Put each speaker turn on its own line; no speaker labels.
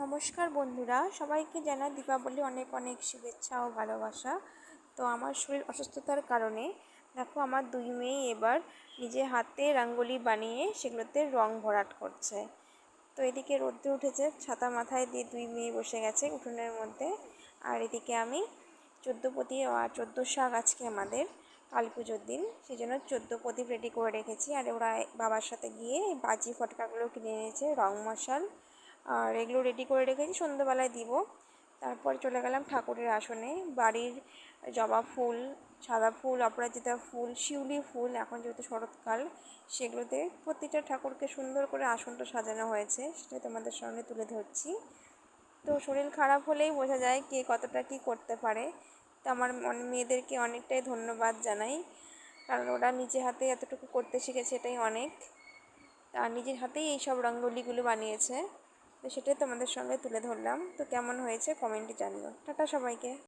নমস্কার বন্ধুরা, সবাইকে জানাই দীপাবলি অনেক অনেক শুভেচ্ছা ও ভালোবাসা। তো আমার শরীর অসুস্থতার কারণে দেখো আমার দুই মেয়ে এবার নিজে হাতে রঙ্গোলি বানিয়ে সেগুলোতে রং ভরাট করছে। তো এদিকে রোদ্দুর উঠেছে, ছাতা মাথায় দিয়ে দুই মেয়ে বসে গেছে উঠোনের মধ্যে। আর এদিকে আমি 14 প্রদীপ আর 14 শাক আজকে আমাদের কালী পুজোর দিন, সেই জন্য 14 প্রদীপ রেডি করে রেখেছি। আর ওরা বাবার সাথে গিয়ে বাজি ফটকাগুলো কিনে এনেছে, রং মশাল আর এগুলো রেডি করে রেখেছি, সন্ধ্যেবেলায় দিব। তারপর চলে গেলাম ঠাকুরের আসনে। বাড়ির জবা ফুল, সাদা ফুল, অপরাজিতা ফুল, শিউলি ফুল, এখন যেহেতু শরৎকাল, সেগুলোতে প্রতিটা ঠাকুরকে সুন্দর করে আসনটা সাজানো হয়েছে, সেটা তোমাদের সামনে তুলে ধরছি। তো শরীর খারাপ হলেই বোঝা যায় কে কতটা কী করতে পারে। তো আমার মেয়েদেরকে অনেকটাই ধন্যবাদ জানাই, কারণ ওরা নিজে হাতে এতটুকু করতে শিখেছে, এটাই অনেক। আর নিজের হাতেই এই সব রঙ্গোলিগুলো বানিয়েছে। তো সেটাই তোমাদের সঙ্গে তুলে ধরলাম। তো কেমন হয়েছে কমেন্টে জানিও। টাটা সবাইকে।